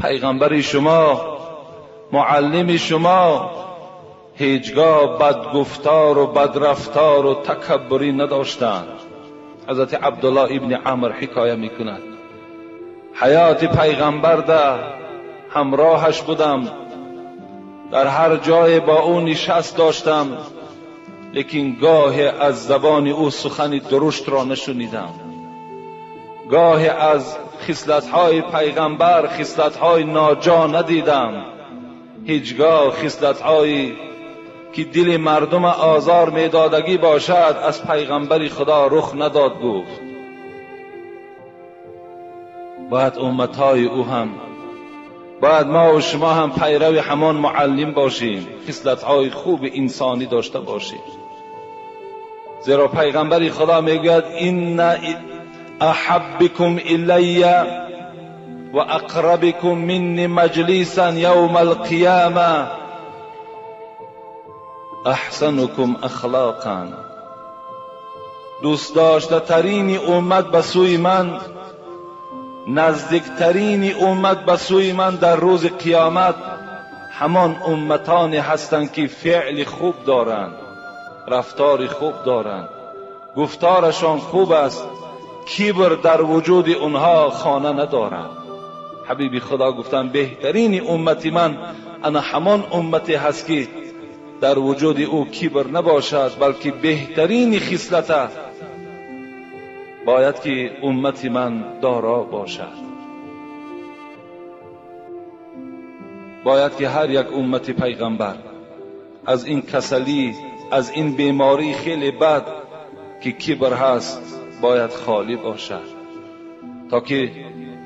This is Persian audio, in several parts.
پیغمبر شما، معلم شما هیچگاه بدگفتار و بدرفتار و تکبری نداشتند. حضرت عبدالله ابن عمر حکایه میکند حیات پیغمبر ده همراهش بودم، در هر جای با او نشست داشتم، لیکن گاه از زبان او سخن درشت را نشنیدم. گاه از خصلت‌های پیغمبر خصلت‌های ناجا ندیدم. هیچگاه خصلت‌هایی که دل مردم آزار میدادگی باشد از پیغمبر خدا رخ نداد گفت. باید امتهای او هم، باید ما و شما هم پیرو همان معلم باشیم، خصلت‌های خوب انسانی داشته باشیم. زیرا پیغمبر خدا میگوید ان احبکم الی و اقربکم منی مجلسا یوم القیامه احسنکم اخلاقا. دوست داشته ترین امت به سوی من، نزدیکترین امت به سوی من در روز قیامت همان امتانی هستند که فعل خوب دارند، رفتار خوب دارند، گفتارشان خوب است، کبر در وجود اونها خانه ندارند. حبیب خدا گفتن بهترین امتی من انا همان امتی هست که در وجود او کبر نباشد، بلکه بهترین خصلت باید که امتی من دارا باشد. باید که هر یک امت پیغمبر از این کسلی، از این بیماری خیلی بد که کبر هست باید خالی باشد، تا که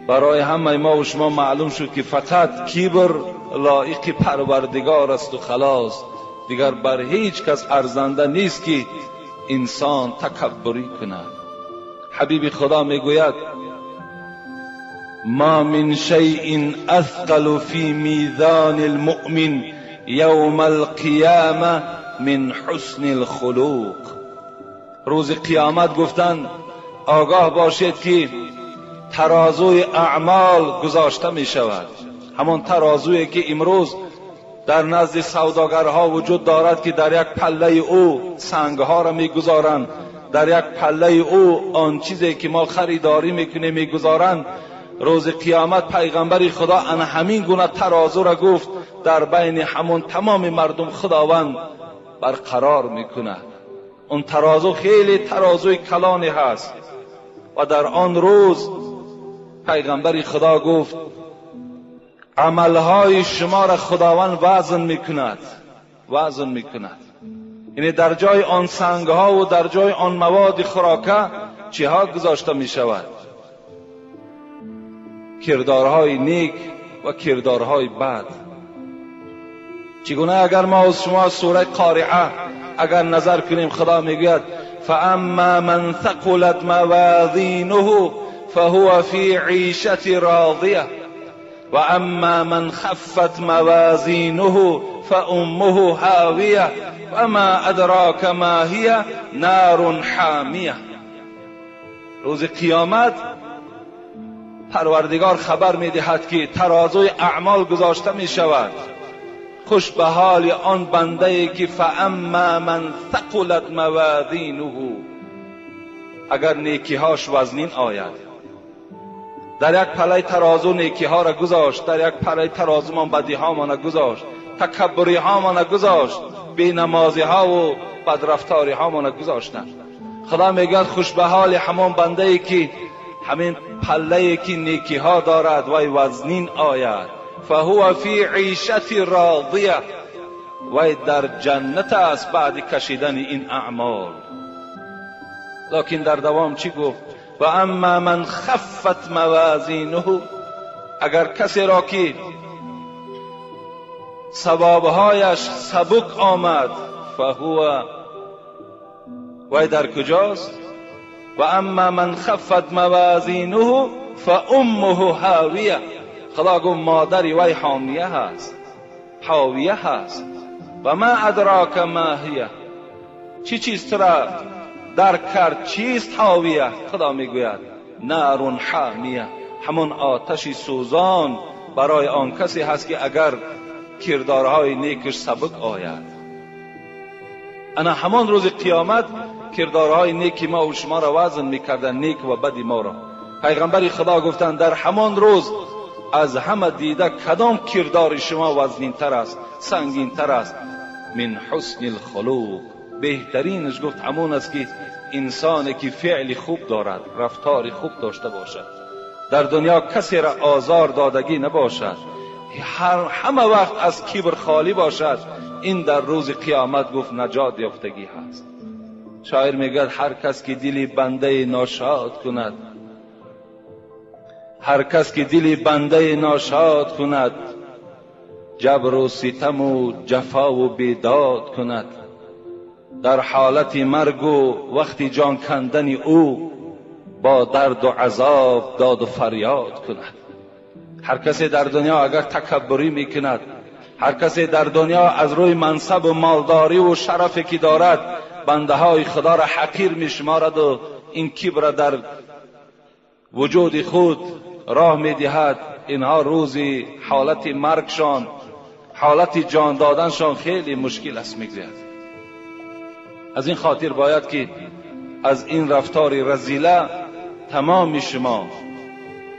برای همه ما و شما معلوم شد که فقط کبر لایق پروردگار است و خلاص. دیگر بر هیچ کس ارزنده نیست که انسان تکبری کند. حبیب خدا میگوید ما من شیء اثقل فی میزان المؤمن یوم القیامه من حسن الخلق. روز قیامت گفتن آگاه باشید که ترازوی اعمال گذاشته می شود، همان ترازویی که امروز در نزد سوداگرها وجود دارد که در یک پله او سنگها را میگذارند، در یک پله او آن چیزی که ما خریداری میکنیم میگذارند. روز قیامت پیغمبر خدا ان همین گونه ترازو را گفت در بین همون تمام مردم خداوند برقرار میکند. اون ترازو خیلی ترازوی کلانی هست و در آن روز پیغمبر خدا گفت عملهای شما را خداوند وزن میکند، وزن میکند. یعنی در جای آن سنگها و در جای آن مواد خوراکه چه ها گذاشته می شود؟ کردارهای نیک و کردارهای بد. چگونه اگر ما از شما سوره قارعه اگر نظر کنیم، خدا میگوید فاما من ثقلت موازینه فهو فی عیشة راضیه و اما من خفت موازینه فامه هاویه وما ادراک ما هی نار حامیه. روز قیامت پروردگار خبر میدهد که ترازوی اعمال گذاشته می شود. خوش به حال آن بنده ای که فاما من ثقلت موازینه، اگر نیکی هاش وزنین آید. در یک پله ترازو نیکی ها را گذاشت، در یک پله ترازو من بدی ها ما نگذاشت، تکبری ها ما نگذاشت، بی نمازی ها و بدرفتاری ها ما نگذاشتن. خدا میگه خوش به حال همان بنده ای که همین پله ای که نیکی ها دارد و وزنین آید، فهو فی عیشة راضیه، و در جنت است بعد کشیدن این اعمال. لکن در دوام چی گفت؟ و اما من خفت موازینه، اگر کسی را که ثوابهایش سبک آمد، فهو، و در کجاست؟ و اما من خفت موازینه فامه هاویه. خدا گفت مادری وی حامیه هست، حاویه هست. و ما ادراک ما هی، چی چیز را درک کرد چیست هاویه. خدا میگوید نار حامیه، همون آتشی سوزان برای آن کسی هست که اگر کردارهای نیکش سبک آید. انا همان روز قیامت کردارهای نیکی ما و شما را وزن میکردن، نیک و بدی ما را. پیغمبر خدا گفتند در همان روز از همه دیده کدام کردار شما وزنین تر است، سنگین تر است؟ من حسن الخلق، بهترینش گفت همون است که انسانی که فعل خوب دارد، رفتار خوب داشته باشد، در دنیا کسی را آزار دادگی نباشد، همه وقت از کبر خالی باشد. این در روز قیامت گفت نجات یافتگی هست. شاعر میگه هر کس که دلی بنده ناشاد کند، هر کس که دلی بنده ناشاد کند، جبر و ستم و جفا و بیداد کند، در حالت مرگ و وقتی جان کندن او، با درد و عذاب داد و فریاد کند. هر کسی در دنیا اگر تکبری میکند، هر کسی در دنیا از روی منصب و مالداری و شرفی که دارد بنده های خدا را حقیر میشمارد و این کبر در وجود خود راه میدهد، اینها روزی حالت مرگشان، حالت جان دادنشان خیلی مشکل است میگذرد. از این خاطر باید که از این رفتار رذیله تمام شما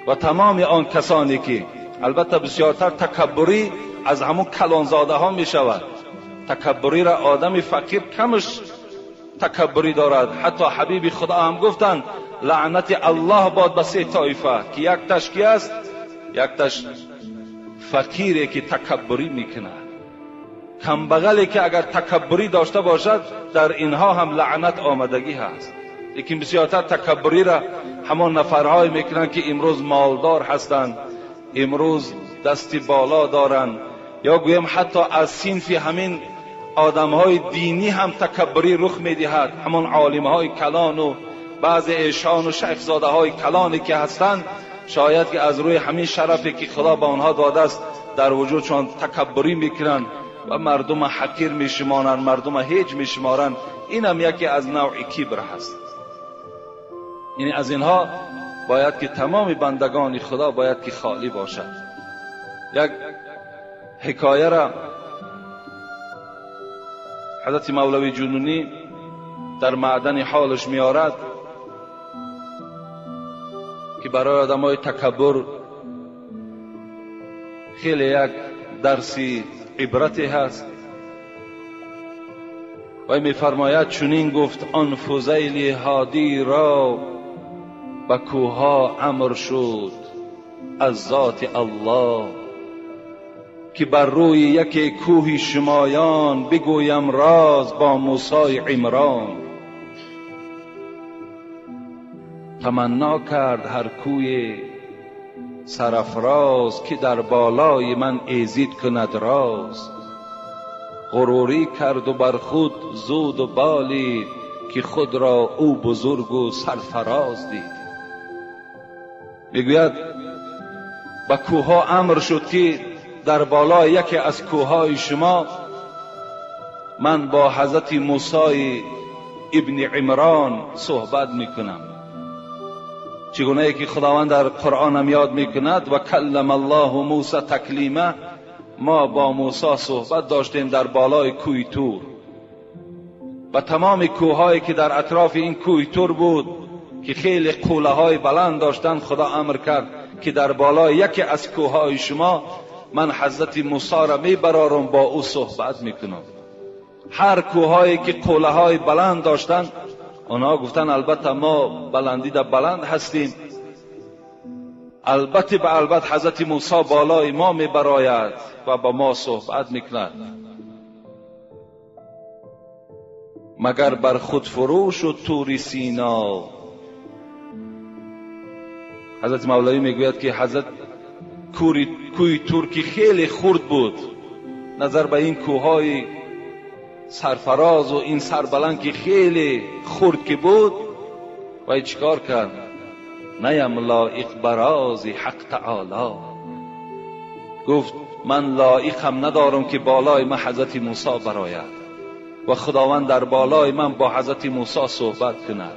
و تمام آن کسانی که البته بسیارتر تکبری از همون کلانزاده ها می شود. تکبری را آدم فقیر کمش تکبری دارد. حتی حبیب خدا هم گفتند لعنت الله باد به سه طایفه که یک تشکی است، یک تش فقیری که تکبری میکنه، کمبغلی که اگر تکبری داشته باشد در اینها هم لعنت آمدگی هست. لیکن بسیارتر تکبری را همان نفرهای میکنند که امروز مالدار هستند، امروز دستی بالا دارند، یا گویم حتی از صنف همین آدمهای دینی هم تکبری رخ میدهد. همان عالمهای کلان و بعض ایشان و شیخزاده های کلانی که هستند، شاید که از روی همین شرفی که خدا به آنها داده است در وجودشان تکبری میکنند و مردم حقیر میشمارند، مردم هیچ میشمارند. این هم یکی از نوع کبر هست. یعنی از اینها باید که تمام بندگان خدا باید که خالی باشد. یک حکایه را حضرت مولوی جنونی در معدن حالش میارد که برای آدمای تکبر خیلی یک درسی عبرتی هست. و میفرماید چنین گفت آن فضیل هادی را، به کوها امر شد از ذات الله، که بر روی یک کوه شمایان بگویم راز با موسی عمران. تمنا کرد هر کوی سرافراز، که در بالای من ایزید کند راز. غروری کرد و بر خود زود و بالی، که خود را او بزرگ و سرفراز دید. میگوید به کوها امر شد که در بالای یکی از کوههای شما من با حضرت موسی ابن عمران صحبت میکنم. چگونه که خداوند در قرآن هم یاد میکند و کلم الله موسی تکلیما، ما با موسی صحبت داشتیم در بالای کوه طور. و تمام کوههایی که در اطراف این کوه طور بود که خیلی قوله های بلند داشتند، خدا امر کرد که در بالای یکی از کوههای شما من حضرت موسی را میبرارم، با او صحبت میکنم. هر کوههایی که قوله های بلند داشتند، آنها گفتن البته ما بلندی در بلند هستیم، البته به البته حضرت موسی بالای ما میبراید و با ما صحبت میکند. مگر بر خود فروش و طور سینا. حضرت مولوی میگوید که حضرت کوه طور که خیلی خرد بود، نظر به این کوههای سرفراز و این سربلند که خیلی خرد که بود، و چیکار کرد؟ نیم لایق براز حق تعالی. گفت من لایق هم ندارم که بالای من حضرت موسی براید. و خداوند در بالای من با حضرت موسی صحبت کند.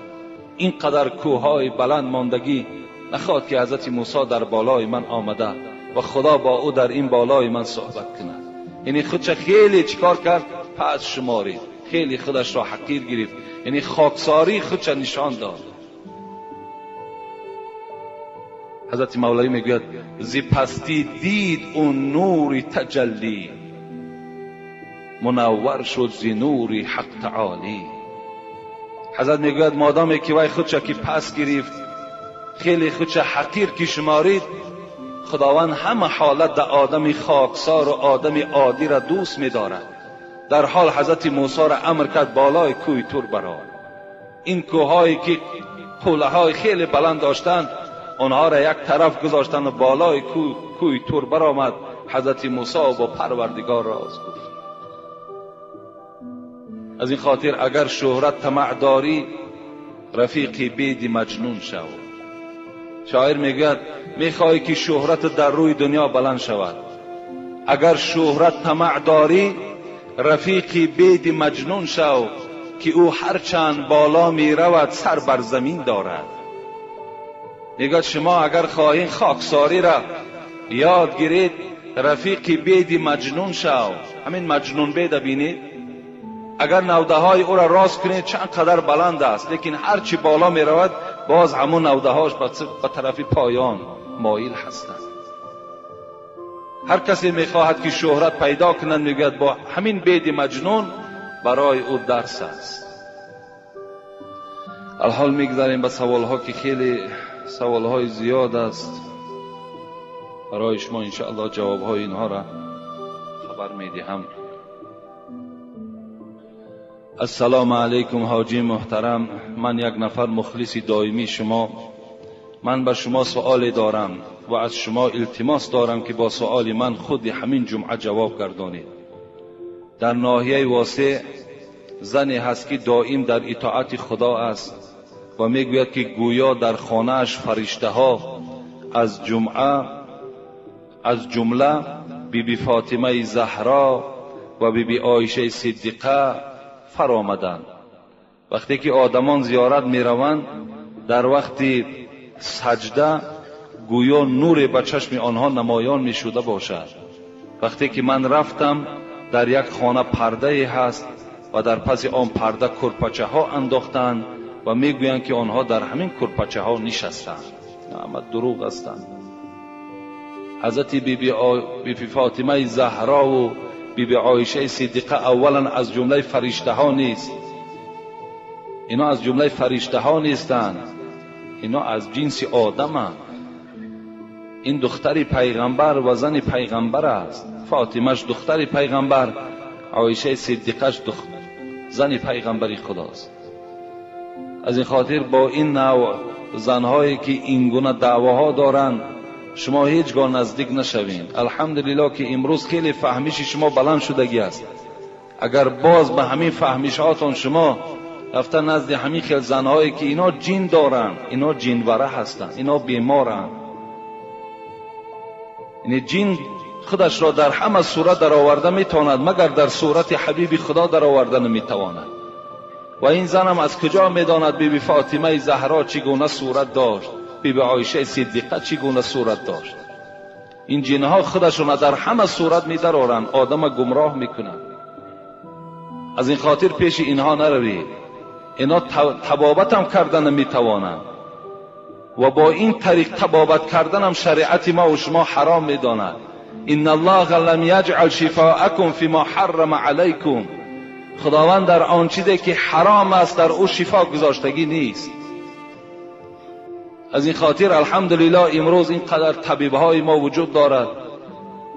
اینقدر کوههای بلند ماندگی نخواد که حضرت موسی در بالای من آمده و خدا با او در این بالای من صحبت کند. یعنی خودش خیلی چیکار کرد؟ پس شمارید، خیلی خودش را حقیر گرفت، یعنی خاکساری خودش نشان داد. حضرت مولوی میگوید زی پستی دید اون نوری تجلی، منور شد زی نوری حق تعالی. حضرت میگوید مادامی که وای خودش که پس گرفت، خیلی خودش حقیر که شمارید، خداوند همه حالت در آدم خاکسار و آدم عادی را دوست می‌دارد. در حال حضرت موسی را امر کرد بالای کوه تور برآی. این کوه‌هایی که حوله‌های خیلی بلند داشتند، آنها را یک طرف گذاشتند و بالای کوه تور برآمد. حضرت موسی با پروردگار راز گفت. از این خاطر اگر شهرت طمع داری، رفیقی بید مجنون شو. شاعر میگوید میخوای که شهرت در روی دنیا بلند شود، اگر شهرت طمع داری، رفیقی بید مجنون شو که او هرچند بالا میرود سر بر زمین دارد. میگوید شما اگر خواهید خاکساری را یاد گیرید، رفیقی بید مجنون شو. همین مجنون بید بینید، اگر نوده های او را راست کنید چند قدر بلند است، لیکن هرچی بالا می رود باز همون نوده هاش به طرف پایان مایل هستند. هر کسی می خواهد که شهرت پیدا کنند، میگوید با همین بید مجنون برای او درس است. الحال میگذاریم به سوال ها که خیلی سوال های زیاد است. برای شما انشاءالله جواب های اینها را خبر میدهم. السلام علیکم حاجی محترم، من یک نفر مخلص دائمی شما. من به شما سوالی دارم و از شما التماس دارم که با سوال من خود همین جمعه جواب گردانید. در ناحیه واسع زنی هست که دائم در اطاعت خدا است و میگوید که گویا در خانه‌اش فرشته ها از جمله بیبی فاطمه زهرا و بیبی عایشه صدیقه فرآمدند. وقتی که آدمان زیارت می روند، در وقت سجده گویا نور به چشم آنها نمایان می شده باشد. وقتی که من رفتم، در یک خانه پرده هست و در پس آن پرده کرپچه ها انداختند و می گویند که آنها در همین کرپچه ها نشستند. اما دروغ هستند. حضرت بیبی فاطمه زهرا و بیبی عایشه صدیقه اولا از جمله فرشته ها نیست. اینا از جمله فرشته ها نیستند، اینا از جنس آدمند. این دختر پیغمبر و زن پیغمبر است. فاطمهش دختر پیغمبر، عایشه صدیقهش زن پیغمبری خداست. از این خاطر با این نوع زنهایی که این گونه دعواها دارند شما هیچگاه نزدیک نشوین. الحمدلله که امروز خیلی فهمیش شما بلند شدگی است. اگر باز به همین فهمیشاتون شما رفتن نزد همین خیل زنهایی که اینا جین دارن، اینا جینوره هستن، اینا بیمارن، یعنی جین خودش را در همه صورت در آورده میتواند مگر در صورت حبیب خدا در آورده نمیتواند. و این زنم از کجا میداند بیبی فاطمه زهرا چگونه صورت داشت، بیبی عایشه صدیقه چگونه صورت داشت؟ این جنها خودشون در همه صورت میدرارن، آدم گمراه میکنن. از این خاطر پیش اینها نروید. اینا تبابت هم کردن میتوانند و با این طریق تبابت کردن هم شریعت ما و شما حرام میداند. ان الله لم یجعل شفاءکم فيما حرم علیکم. خداوند در آن چیزی که حرام است در او شفا گذاشتگی نیست. از این خاطر الحمدلله امروز اینقدر طبیب‌های ما وجود دارد.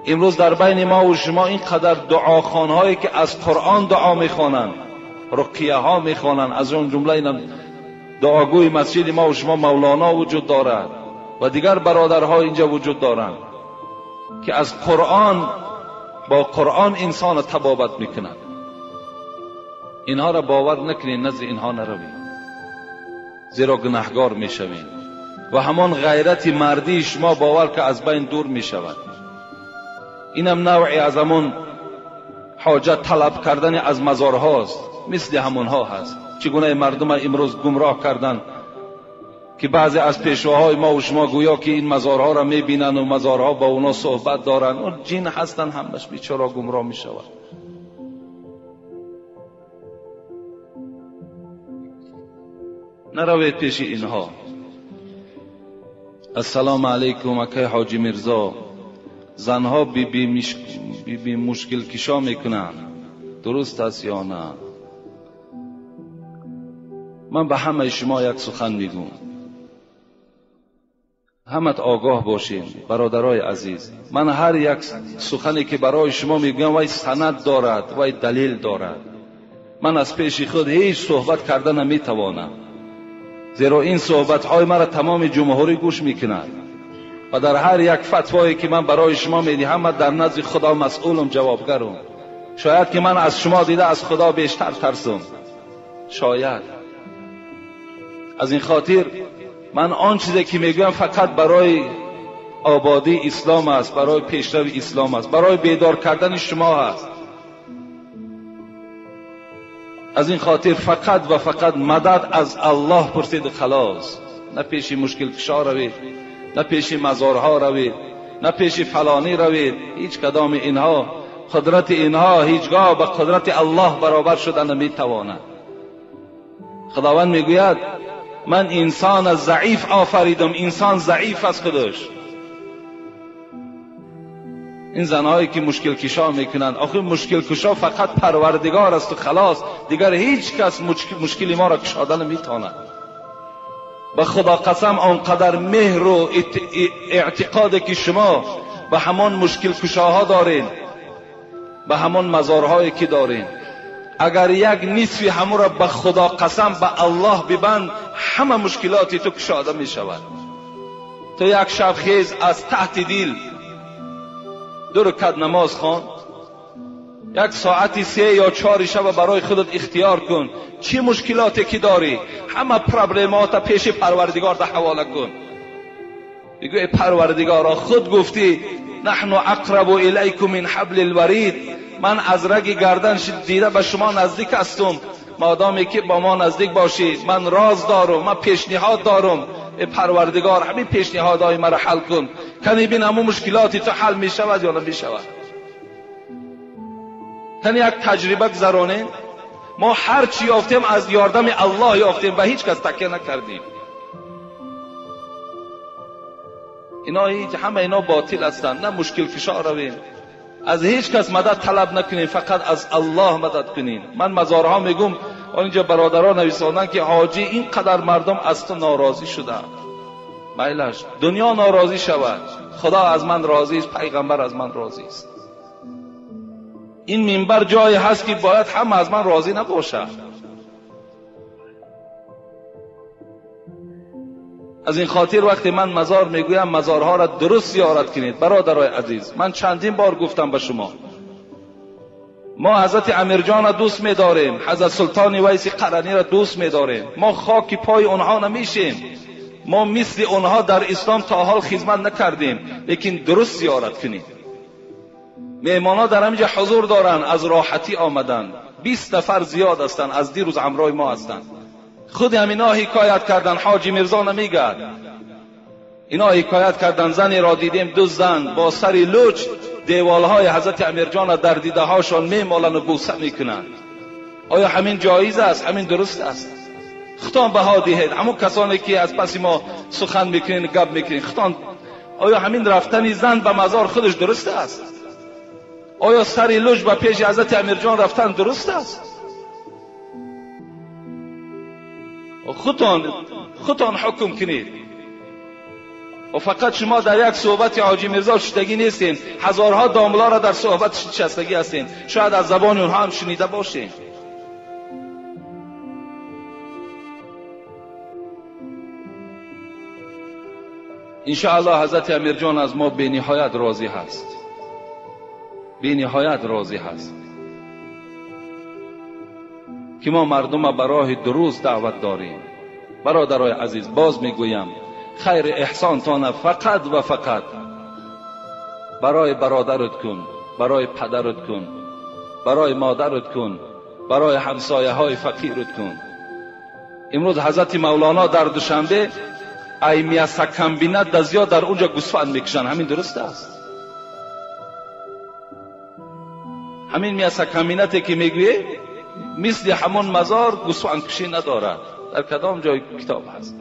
امروز در بین ما و شما اینقدر دعاخوان‌هایی که از قرآن دعا می‌خوانند، رقیه ها می‌خوانند، از اون جمله این دعاگوی مسجد ما و شما مولانا وجود دارد و دیگر برادرها اینجا وجود دارند که از قرآن با قرآن انسان تبابت می‌کنند. اینها را باور نکنید، نزد اینها نروید، زیرا گناهگار می‌شوید و همان غیرت مردی شما باور که از بین دور می‌شود. اینم نوعی از همون حاجت طلب کردن از مزارهاست، مثل همونها هست. چگونه مردم امروز گمراه کردن که بعضی از پیشواهای ما و شما گویا که این مزارها را میبینن و مزارها با اونا صحبت دارن، اون جن هستن، همش بیچاره گمراه میشود. نروید پیش اینها. السلام علیکم اکای حاجی مرزا، زنها بی مشکل کشا میکنن، درست است یا نه؟ من به همه شما یک سخن میگم، همت آگاه باشین برادرای عزیز. من هر یک سخنی که برای شما میگم وای سند دارد، وای دلیل دارد. من از پیش خود هیچ صحبت کردن نمیتوانم، زیرا این صحبت های مرا تمام جمهوری گوش میکنند و در هر یک فتوایی که من برای شما میدهم من در نزد خدا مسئولم، جوابگرم. شاید که من از شما دیده از خدا بیشتر ترسم، شاید. از این خاطر من آن چیزی که میگویم فقط برای آبادی اسلام است، برای پیشرو اسلام است، برای بیدار کردن شما است. از این خاطر فقط و فقط مدد از الله پرسید، خلاص. نه پیش مشکل کشا روید، نه پیش مزارها روید، نه پیش فلانی روید. هیچ کدام اینها، قدرت اینها هیچگاه به قدرت الله برابر شدن نمیتواند. خداوند میگوید من انسان ضعیف آفریدم. انسان ضعیف است خودش. این زنهایی که مشکل کشا میکنند، آخه مشکل کشا فقط پروردگار است و خلاص، دیگر هیچ کس مشکل ما را کشاده نمیتواند. به خدا قسم آنقدر مهر و اعتقادی که شما به همان مشکل کشاها دارین، به همان مزارهایی که دارین، اگر یک نصفی همو را به خدا قسم به الله ببند، همه مشکلاتی تو کشاده می شود. تو یک شب خیز از تحت دل 2 رکعت نماز خوان، یک ساعتی 3 یا 4 شب برای خودت اختیار کن. چه مشکلاتی که داری همه پرابلمات پیش پروردگار ده حواله کن. بگو ای پروردگارا، خود گفتی نحن اقرب الیکم من حبل الورید، من از رگ گردن دیده به شما نزدیک هستم. مادامی که با ما نزدیک باشید، من راز دارم، من پیشنهاد دارم. ای پروردگار همین پیشنهادهای مرا حل کن. کنی بین همون مشکلاتی تو حل می شود یا نمی شود. کنی یک تجربه گذرانه. ما هر چی یافتیم از یاردم الله یافتیم و هیچ کس تکیه نکردیم. همه اینا باطل هستند. نه مشکل کشا رویم، از هیچ کس مدد طلب نکنین، فقط از الله مدد کنین. من مزارها میگم، اینجا برادران نویساندن که حاجی اینقدر مردم از تو ناراضی شده. میلش دنیا ناراضی شود، خدا از من راضی است، پیغمبر از من راضی است. این منبر جایی هست که باید هم از من راضی نباشه. از این خاطر وقتی من مزار میگویم، مزارها را درست زیارت کنید. برادرای عزیز، من چندین بار گفتم به شما، ما حضرت امیرجان را دوست می‌داریم، حضرت سلطان ویس قرنی را دوست می‌داریم. ما خاک پای اونها نمیشیم. ما مثل اونها در اسلام تا حال خدمت نکردیم، لیکن درست زیارت کنید. میهمانا در همینجا حضور دارن، از راحتی آمدن. 20 نفر زیاد هستند، از دیروز همراه ما هستند. خود همینا حکایت کردن، حاجی مرزا نمیگه. اینا حکایت کردن زنی را دیدیم، 2 زن با سری لوچ دیوالهای حضرت امیرجان در دیده هاشان میمالن و بوسه میکنن. آیا همین جایز است؟ همین درست است؟ خطان بها دهید. همون کسانی که از پس ما سخن میکنین، گپ میکنین، خطان آیا همین رفتن زن به مزار خودش درست است؟ آیا سری لوچ به پیش حضرت امیرجان رفتن درست است؟ خودتان حکم کنید. و فقط شما در یک صحبت حاجی مرزا شدگی نیستین، هزارها داملا را در صحبت شستگی هستین. شاید از زبان اونها هم شنیده باشین. انشاءالله حضرت امیرجان از ما به نهایت راضی هست، به نهایت راضی هست که ما مردم به راه درست دعوت داریم. برادرای عزیز، باز میگویم خیر احسان تان فقط و فقط برای برادرت کن، برای پدرت کن، برای مادرت کن، برای همسایه های فقیرت کن. امروز حضرت مولانا در دوشنبه ای میاسا کمبینت دزیا در اونجا گوسفند میکشن. همین درست است؟ همین میاسا کمبینتی که میگویه مثل همون مزار گوسفند کشی ندارد. در کدام جای کتاب هست؟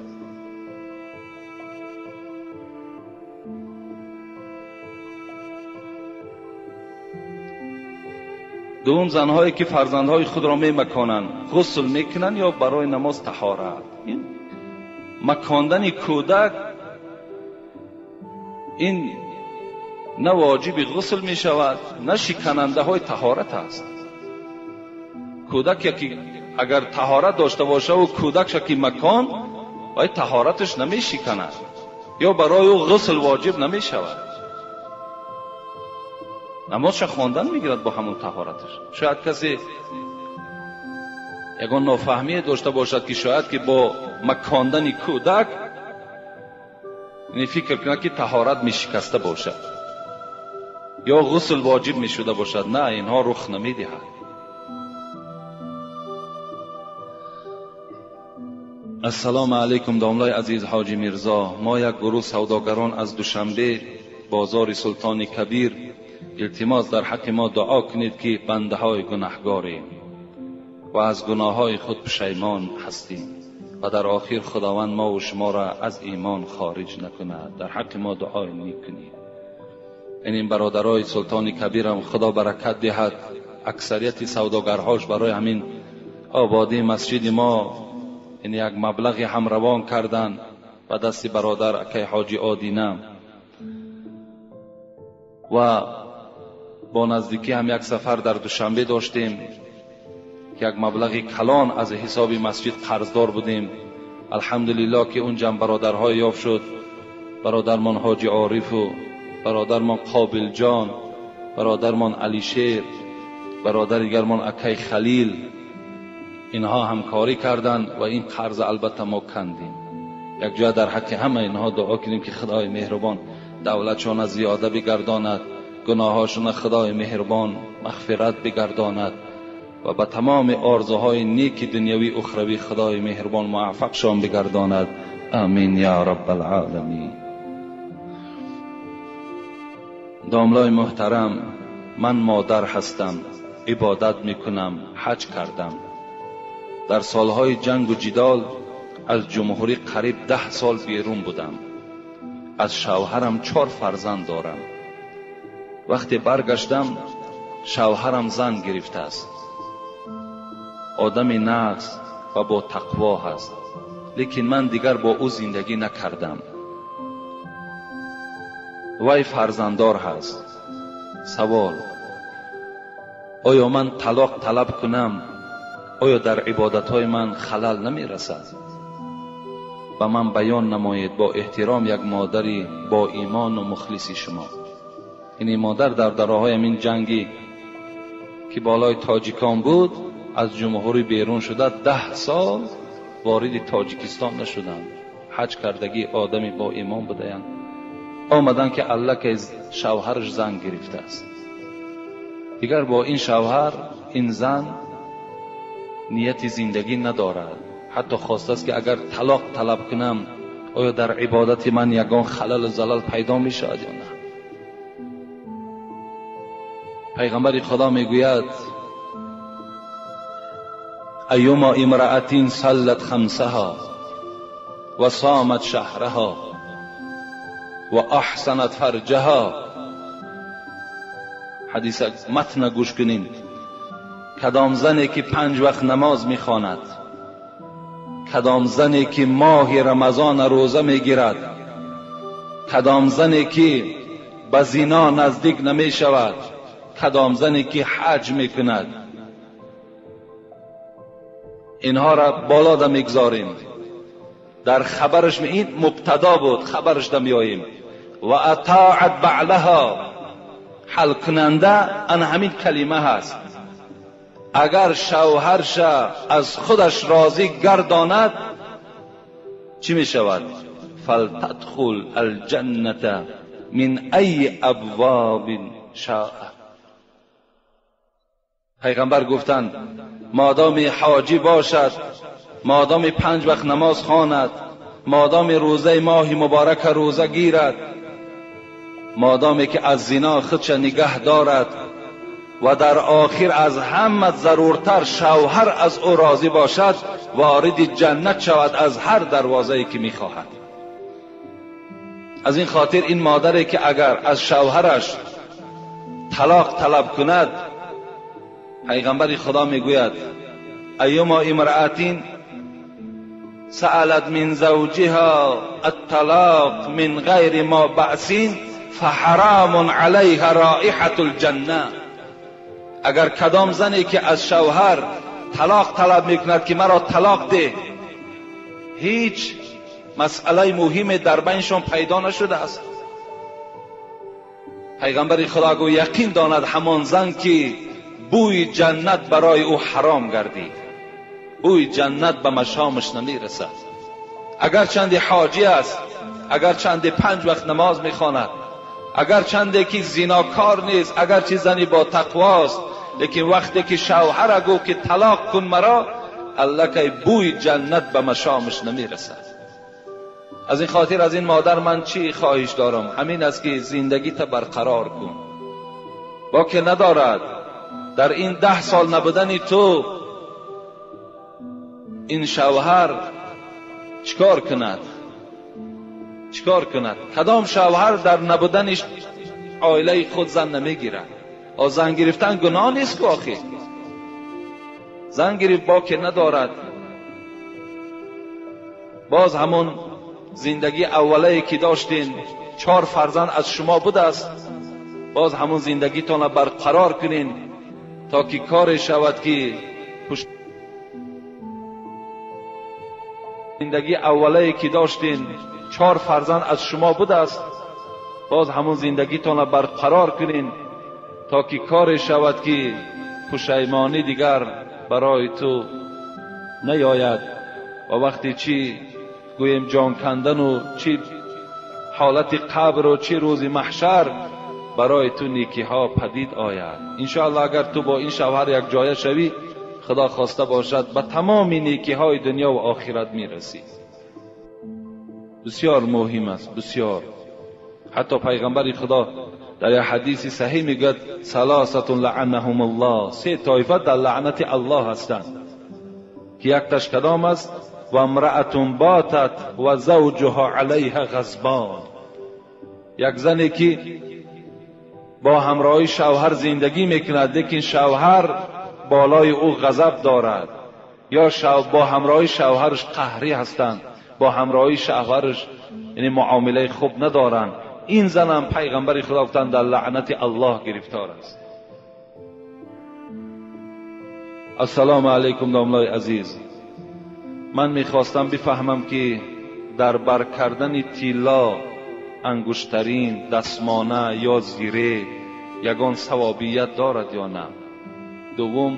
دوم، زنهایی که فرزندهای خود را میمکانند غسل میکنند یا برای نماز طهارت. مکاندن کودک این نه واجب غسل می شود نه شکننده های طهارت است. کودک که اگر طهارت داشته باشه و کودک شکی مکان و طهارتش نمی شکند یا برای او غسل واجب نمی شود. نمازش خواندن میگیرد با همون طهارتش. شاید کسی یگان نافهمی داشته باشد که شاید که با مکاندن کودک فکر کنه که طهارت می شکسته باشد یا غسل واجب می شده باشد. نه، اینها رخ نمی دهد. السلام علیکم داملای عزیز حاجی میرزا. ما یک گروه سوداگران از دوشنبه بازار سلطان کبیر التماس در حق ما دعا کنید که بنده های گناهگاریم و از گناه های خود پشیمان هستیم و در آخر خداوند ما و شما را از ایمان خارج نکند. در حق ما دعای نیک کنید. این برادرای سلطان کبیر هم خدا برکت دهد. اکثریت سوداگرهاش برای همین آبادی مسجد ما این یک مبلغی هم روان کردند و دست برادر اکی حاجی آدینه و با نزدیکی هم یک سفر در دوشنبه داشتیم که یک مبلغی کلان از حساب مسجد قرضدار بودیم. الحمدلله که اون جمع برادرهای یافت شد. برادرمان حاجی عارف و برادرمان قابل جان، برادرمان علی شیر، برادر دیگرمان اکی خلیل، اینها همکاری کردند و این قرض البته ما کندیم. یک جا در حق همه اینها دعا کنیم که خدای مهربان دولتشان زیاده بگرداند، گناهاشون خدای مهربان مغفرت بگرداند و به تمام آرزوهای نیک دنیوی اخروی خدای مهربان موفقشان بگرداند. آمین یا رب العالمین. داملای محترم، من مادر هستم، عبادت میکنم، حج کردم. در سالهای جنگ و جدال از جمهوری قریب 10 سال بیرون بودم. از شوهرم 4 فرزند دارم. وقتی برگشتم شوهرم زن گرفته است. آدمی نقص و با تقوا هست، لیکن من دیگر با او زندگی نکردم. وی فرزنددار هست. سوال: آیا من طلاق طلب کنم؟ آیا در عبادتهای من خلل نمی رسد؟ و من بیان نمایید با احترام یک مادری با ایمان و مخلصی شما. این مادر در دراهای این جنگی که بالای تاجیکان بود از جمهوری بیرون شده 10 سال وارد تاجیکستان نشدند. حج کردگی آدمی با ایمان بودند. آمدن که الله که شوهرش زن گرفته است. دیگر با این شوهر این زن نیت زندگی ندارد. حتی خواسته است که اگر طلاق طلب کنم آیا در عبادت من یگان خلل و زلل پیدا می شود یا نه؟ پیغمبر خدا می گوید ایما امرأة صلت خمسها و صامت شهرها و احسنت فرجها. حدیث متن گوش کنین. کدام زنی که 5 وقت نماز میخواند، کدام زنی که ماه رمضان روزه میگیرد، کدام زنی که به زنا نزدیک نمی شود، کدام زنی که حج میکند، اینها را بالا دا میگذاریم. در خبرش این مبتدا بود، خبرش دا میاییم. و اطاعت بعلها، حل کننده ان همین کلمه هست. اگر شوهرش از خودش راضی گرداند چی می شود؟ فلتدخل الجنة من ای ابواب شاء. پیغمبر گفتند مادام حاجی باشد، مادام 5 وقت نماز خواند، مادام روزه ماه مبارک روزه گیرد، مادامی که از زنا خودش نگه دارد و در آخر از همه ضرورتر شوهر از او راضی باشد، وارد جنت شود از هر دروازه‌ای که می‌خواهد. از این خاطر این مادری که اگر از شوهرش طلاق طلب کند، پیغمبر خدا میگوید ایما امرأة سألت من زوجها الطلاق من غیر ما بأس فحرام علیها رائحة الجنه. اگر کدام زنی که از شوهر طلاق طلب میکند که مرا طلاق ده، هیچ مسئله مهمی در بینشان پیدا نشده است، پیغمبر خدا گو یقین داند همان زن که بوی جنت برای او حرام گردید، بوی جنت به مشامش نمیرسد. اگر چند حاجی است، اگر چند 5 وقت نماز میخواند، اگر چند که زناکار نیست، اگر چه زنی با تقواست، لیکن وقتی که شوهر گو که طلاق کن مرا، الکی بوی جنت به مشامش نمیرسد. از این خاطر از این مادر من چی خواهش دارم؟ همین است که زندگی تا برقرار کن. با که ندارد در این 10 سال نبودن تو این شوهر چیکار کند؟ چیکار کند؟ کدام شوهر در نبودنش عائله خود زن نمیگیرد؟ زن گرفتن گناه نیست که آخه زن گرفت با که ندارد، باز همون زندگی اولی که داشتین 4 فرزند از شما بوده است، باز همون زندگیتان را برقرار کنین تا که کار شود که زندگی اولی که داشتین 4 فرزند از شما بوده است، باز همون زندگیتان را برقرار کنین تا که کار شود که پشیمانی دیگر برای تو نیاید و وقتی چی گویم جان کندن و چی حالت قبر و چی روز محشر برای تو نیکی ها پدید آید. انشاءالله اگر تو با این شوهر یک جایه شوی، خدا خواسته باشد به تمام نیکی های دنیا و آخرت میرسی. بسیار مهم است، بسیار. حتی پیغمبر خدا در یک حدیث صحیح میگه 3 لعنهم الله، 3 طایفه در لعنت الله هستند که یک تاش کدام است؟ و امرأة باتت و زوجها علیها غضبان. یک زنی که با همراهی شوهر زندگی میکند لیکن شوهر بالای او غضب دارد، یا با همراهی شوهرش قهری هستند، با همراهی شوهرش یعنی معامله خوب ندارند، این زن هم پیغمبر خدا گفتند در لعنت الله گرفتار است. السلام علیکم داملای عزیز. من میخواستم بفهمم که در بر کردن طلا، انگشترین، دستمانه یا زیره یگان ثوابیت دارد یا نه؟ دوم،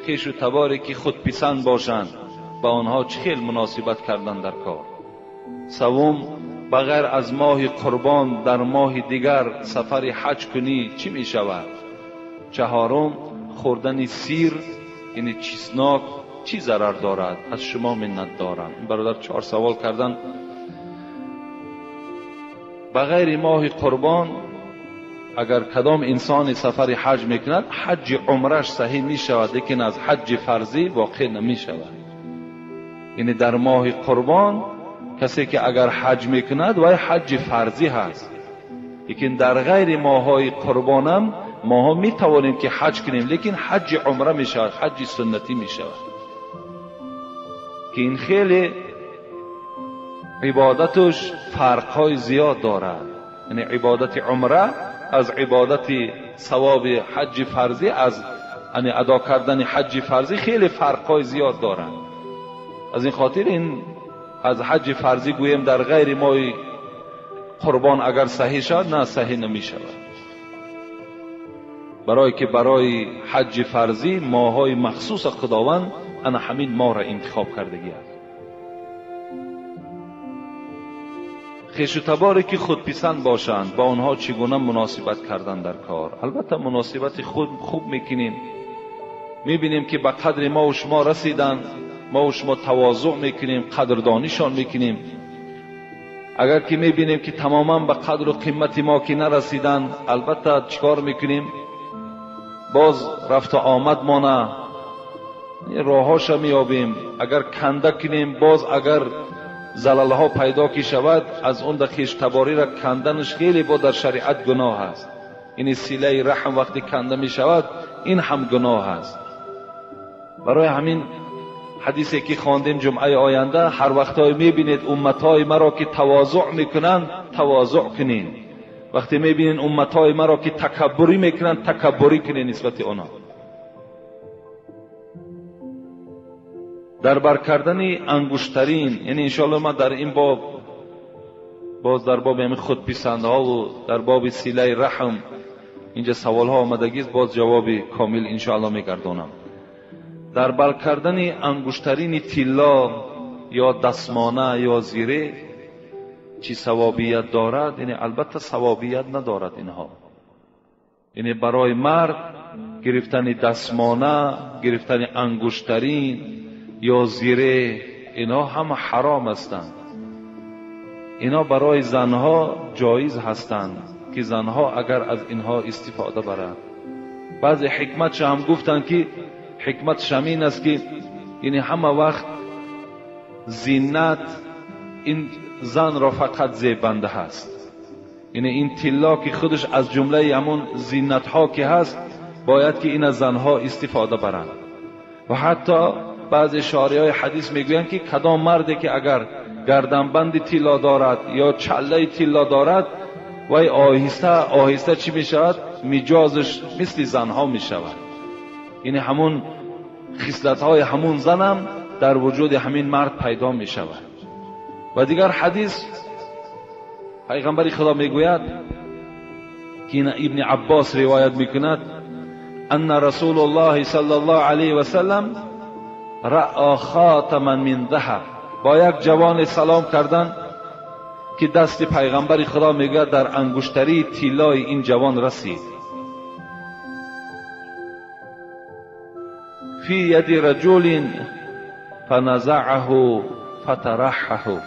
خویش و تباری که خود پسند باشند با آنها چه خیل مناسبت کردن در کار. سوم، بغیر از ماه قربان در ماه دیگر سفر حج کنی چی می شود؟ چهارم، خوردن سیر یعنی چیزناک چی ضرر دارد؟ از شما منت دارم. این برادر 4 سوال کردن. بغیر ماه قربان اگر کدام انسان سفر حج میکند، حج عمرش صحیح می شود، لیکن از حج فرضی واقع نمی شود. یعنی در ماه قربان کسی که اگر حج میکند و حج فرضی هست، لیکن در غیر ماهای قربانم ماها می توانیم که حج کنیم، لیکن حج عمره می شود، حج سنتی می شود که این خیلی عبادتش فرقهای زیاد دارد. یعنی عبادت عمره از عبادت ثواب حج فرضی، از یعنی ادا کردن حج فرضی خیلی فرقهای زیاد دارد. از این خاطر این از حج فرضی گویم در غیر ماه قربان اگر صحیح شد، نه صحیح نمی شود، برای که برای حج فرضی ماهای مخصوص خداوند انا همین ماه را انتخاب کردگی است. خویش و تباری که خود پسند باشند با آنها چگونه مناسبت کردن در کار؟ البته مناسبت خود خوب میکنین، میبینیم که به قدر ما و شما رسیدن، ما و شما تواضع میکنیم، قدردانیشان میکنیم. اگر که میبینیم که تماما به قدر و قیمت ما که نرسیدن، البته چیکار میکنیم؟ باز رفت و آمد ما نه راهاش میابیم. اگر کنده کنیم، باز اگر زلالها پیدا کی شود، از اون دخیش تباری را کندنش خیلی با در شریعت گناه است. این سیله رحم وقتی کنده می شود، این هم گناه است. برای همین حدیثی که خواندیم جمعه آینده، هر وقتای میبینید امتهای مرا که تواضع میکنند، تواضع کنین. وقتی میبینید امتهای مرا که تکبری میکنند، تکبری کنین نسبت اونا. در بر کردن انگشترین، یعنی انشاءالله ما در این باب، باز در باب همین خودپسندها و در باب صله رحم اینجا سوال ها آمدگی است، باز جواب کامل انشاءالله میگردانم. در بر کردن انگشترین طلا یا دستمانه یا زیره چی ثوابیت دارد؟ یعنی البته ثوابیت ندارد اینها. یعنی برای مرد گرفتن دستمانه، گرفتن انگشترین یا زیره، اینا هم حرام هستند. اینا برای زنها جایز هستند که زنها اگر از اینها استفاده برند. بعضی حکمتش هم گفتند که حکمتش همین است که یعنی همه وقت زینت این زن را فقط زیبنده هست. یعنی این طلا که خودش از جمله همون زینت ها که هست، باید که این از زنها استفاده برند. و حتی بعضی شارعای حدیث میگویند که کدام مردی که اگر گردنبند طلا دارد یا چله طلا دارد، وی آهسته آهسته چی میشود؟ مجازش مثل زنها میشود. یعنی همون خصلت های همون زنم در وجود همین مرد پیدا میشود. و دیگر حدیث پیغمبر خدا میگوید که ابن عباس روایت میکند ان رسول الله صلی الله علیه و سلم رأى خاتما من ذهب. با یک جوان سلام کردن که دست پیغمبر خدا میگه در انگشتری طلای این جوان رسید. فی ید رجل فنزعه فترحه.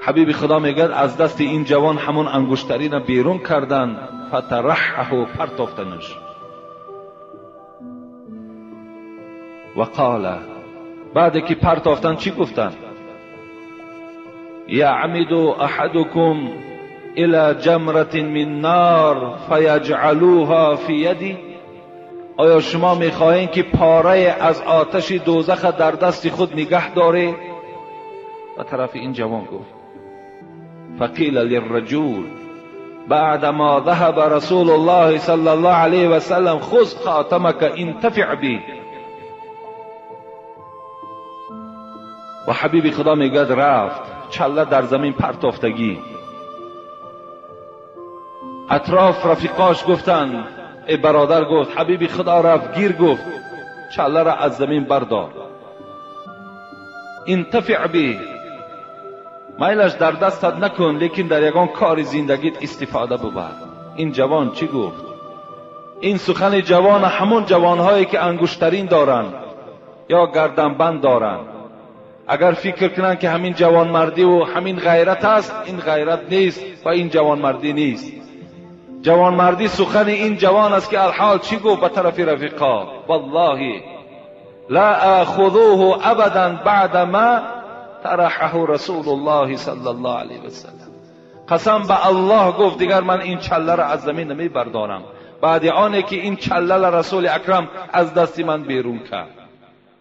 حبیب خدا میگه از دست این جوان همون انگشتری را بیرون کردن، فترحه، پرتافتنش. و قال، بعد که پرتافتن چی گفتن؟ یعمد احدکم الى جمرة من نار فیجعلوها فی یدی. آیا شما میخواهین که پاره از آتش دوزخ در دست خود نگه داره؟ و طرف این جوان گفت فقیل للرجل بعدما ذهب رسول الله صلی الله علیه و سلم خذ خاتمك انتفع به. و حبیب خدا میگه رفت، چله در زمین پرتافتگی. اطراف رفیقاش گفتن، ای برادر، گفت حبیب خدا رفت گیر، گفت چله را از زمین بردار، انتفع به، میلش در دستت نکن، لیکن در یگان کار زندگیت استفاده ببر. این جوان چی گفت؟ این سخن جوان همون جوانهایی که انگشترین دارن یا گردنبند دارن. اگر فکر کنن که همین جوان مردی و همین غیرت است، این غیرت نیست و این جوان مردی نیست. جوان مردی سخن این جوان است که الحال چی گفت به طرف رفیقا؟ والله لا اخذوه ابدا بعد ما طرحه رسول الله صلی الله علیه و سلم. قسم به الله گفت دیگر من این چله را از زمین نمی بردارم بعد آنه که این چله رسول اکرم از دست من بیرون کرد،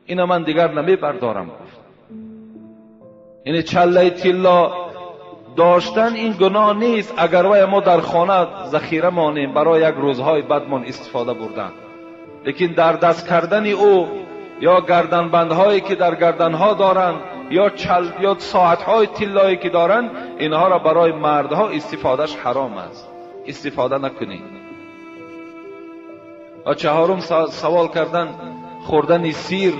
اینو من دیگر نمی بردارم. گفت یعنی چله طلا داشتن این گناه نیست اگر وای ما در خانه ذخیره مانیم برای یک روزهای بعدمان استفاده بردن، لیکن در دست کردن او یا گردنبندهایی که در گردنها دارن یا ساعتهای طلایی که دارن، اینها را برای مردها استفادهش حرام است، استفاده نکنید. و چهارم سوال کردن خوردن سیر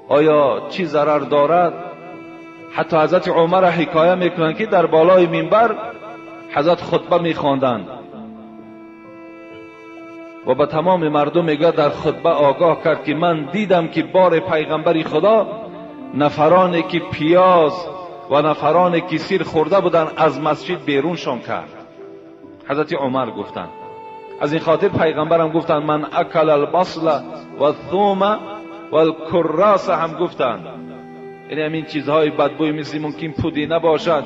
آیا چی ضرر دارد؟ حتی حضرت عمر حکایه میکنند که در بالای منبر حضرت خطبه میخواندند، و به تمام مردم میگه در خطبه آگاه کرد که من دیدم که بار پیغمبری خدا نفرانی که پیاز و نفرانی که سیر خورده بودن از مسجد بیرونشان کرد. حضرت عمر گفتند از این خاطر پیغمبرم گفتند من اکل البصل و الثوم و الکراس هم گفتند، یعنی همین چیزهای بدبوی مثل ممکن پودینه باشد،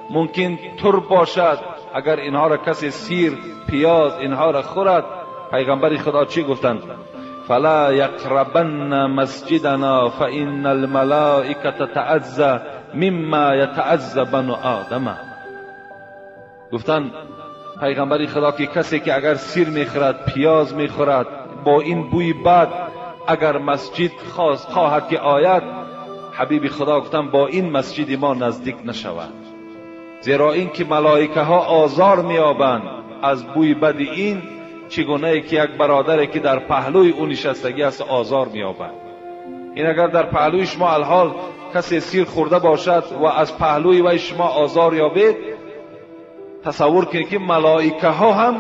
ممکن ترب باشد، اگر اینها را کسی سیر پیاز اینها را خورد، پیغمبر خدا چی گفتند؟ فلا یقربن مسجدنا فان الملائکه تتعزى مما یتعزى بنو آدم. گفتند پیغمبر خدا که کسی که اگر سیر میخورد پیاز میخورد با این بوی بد اگر مسجد خواهد که آید، حبیب خدا گفتند با این مسجد ما نزدیک نشود، زیرا این که ملائکه ها آزار میابند از بوی بد این، چگونه که یک برادری که در پهلوی او نشستگی است آزار میابند. این اگر در پهلوی شما الحال کسی سیر خورده باشد و از پهلوی و شما آزار یابید، تصور کنید که ملائکه ها هم